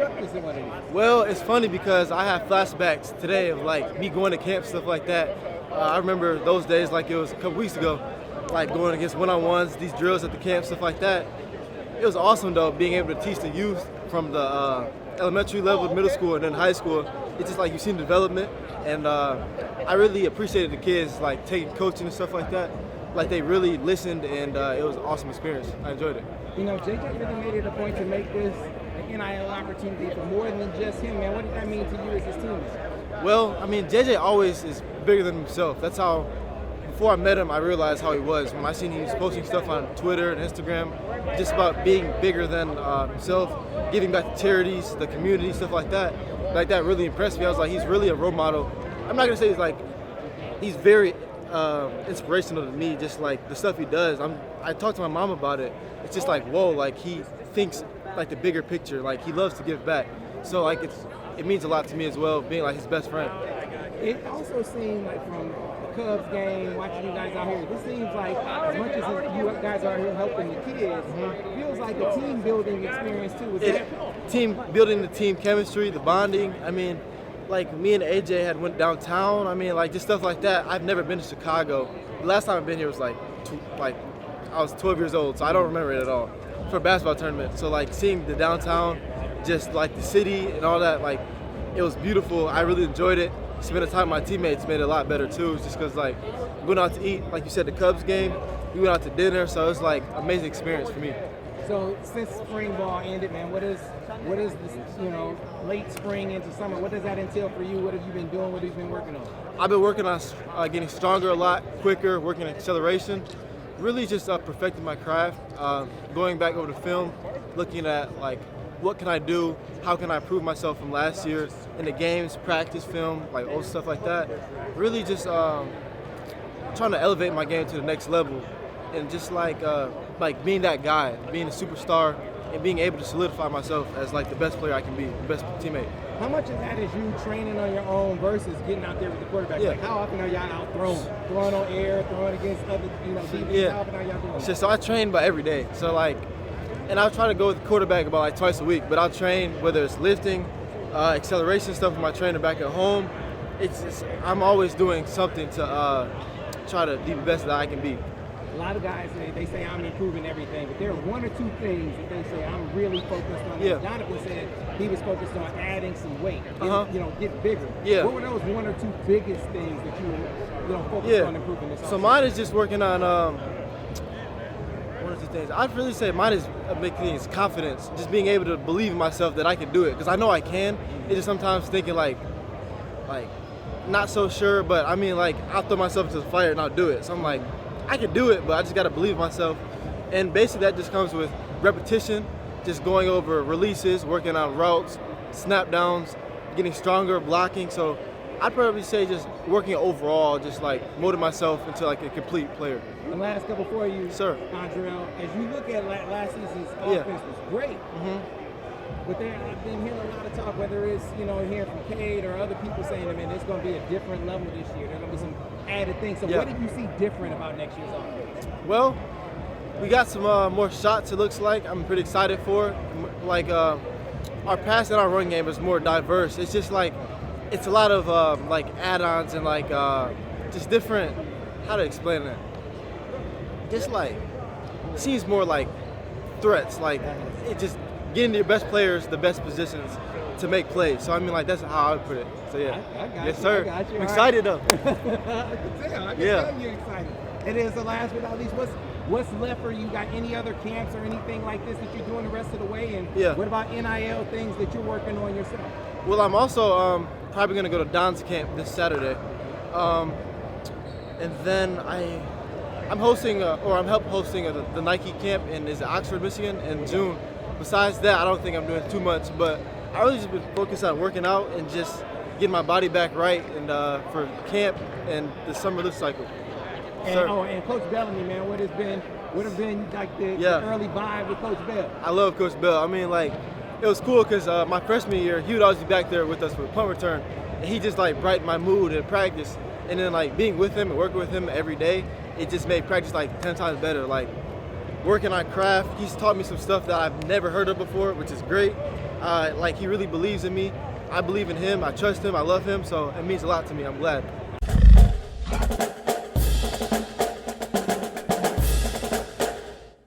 instructors and what it is? Well, it's funny because I have flashbacks today of like me going to camp, stuff like that. I remember those days like it was a couple weeks ago, like going against one-on-ones, these drills at the camp, stuff like that. It was awesome though, being able to teach the youth from the elementary level, middle school, and then high school. It's just like you see the development, and I really appreciated the kids like taking coaching and stuff like that. Like they really listened, and it was an awesome experience. I enjoyed it. You know, JJ really made it a point to make this an NIL opportunity for more than just him, man. What did that mean to you as his teammate? Well, I mean, JJ always is bigger than himself. That's how, before I met him, I realized how he was. When I seen he was posting stuff on Twitter and Instagram, just about being bigger than himself, giving back to charities, the community, stuff like that really impressed me. I was like, he's really a role model. I'm not gonna say he's very inspirational to me, just like the stuff he does. I talked to my mom about it. It's just like, whoa, like he thinks like the bigger picture, like he loves to give back. So like it means a lot to me as well, being like his best friend. It also seemed like from the Cubs game, watching you guys out here, this seems like as much as you guys are here helping the kids, it feels like a team building experience too. Team building, the team chemistry, the bonding. I mean, like me and AJ had went downtown. I mean, like just stuff like that. I've never been to Chicago. The last time I've been here was like I was 12 years old, so I don't remember it at all, for a basketball tournament. So like seeing the downtown, just like the city and all that, like it was beautiful. I really enjoyed it. Spending time with my teammates made it a lot better too, just because like going out to eat, like you said, the Cubs game, we went out to dinner, so it was like amazing experience for me. So since spring ball ended, man, what is this, late spring into summer, what does that entail for you? What have you been doing? What have you been working on? I've been working on getting stronger a lot quicker, working on acceleration, really just perfecting my craft, going back over the film, looking at like what can I do, how can I improve myself from last year in the games, practice film, like old stuff like that. Really just trying to elevate my game to the next level, and just like being that guy, being a superstar, and being able to solidify myself as like the best player I can be, the best teammate. How much of that is you training on your own versus getting out there with the quarterback? Yeah. Like how often are y'all out throwing on air, throwing against other, DBs? Yeah. How often are y'all doing that? So I train about every day. So like, and I'll try to go with the quarterback about like twice a week, but I'll train whether it's lifting, acceleration stuff with my trainer back at home. I'm always doing something to try to be the best that I can be. A lot of guys they say I'm improving everything, but there are one or two things that they say I'm really focused on. Yeah. Jonathan said he was focused on adding some weight, get bigger. Yeah. What were those one or two biggest things that you were focused on improving this? So mine is just working on one or two things. I'd really say mine is a big thing is confidence, just being able to believe in myself that I can do it, because I know I can. It's just sometimes thinking like not so sure, but I mean like I'll throw myself into the fire and I'll do it. So I'm like, I can do it, but I just got to believe in myself. And basically that just comes with repetition, just going over releases, working on routes, snap downs, getting stronger, blocking. So I'd probably say just working overall, just like molding myself into like a complete player. The last couple for you, sir, Andrel, as you look at last season's offense was great. But I've been hearing a lot of talk, whether it's, hearing from Cade or other people saying, I mean, it's going to be a different level this year. There's going to be some added things. So what did you see different about next year's offense? Well, we got some more shots, it looks like. I'm pretty excited for it. Like, our pass and our run game is more diverse. It's just like, it's a lot of like add-ons and like just different, how to explain it? Just like, it seems more like threats. Like, it just getting your best players the best positions to make plays. So I mean, like that's how I would put it. So yeah, I got yes you, sir. I got you. I'm excited though. I can tell you're excited. It is the last but not least. What's left for you? Got any other camps or anything like this that you're doing the rest of the way? And what about NIL things that you're working on yourself? Well, I'm also probably gonna go to Don's camp this Saturday, and then I'm hosting I'm help hosting the Nike camp in Oxford, Michigan in June. Besides that, I don't think I'm doing too much, but I really just been focused on working out and just getting my body back right and for camp and the summer lift cycle. And Coach Bellamy, man, what have been like the early vibe with Coach Bell? I love Coach Bell. I mean, like, it was cool because my freshman year, he would always be back there with us for punt return, and he just like brightened my mood in practice. And then like being with him and working with him every day, it just made practice like 10 times better. Like working on craft. He's taught me some stuff that I've never heard of before, which is great. Like, he really believes in me. I believe in him. I trust him. I love him. So it means a lot to me. I'm glad.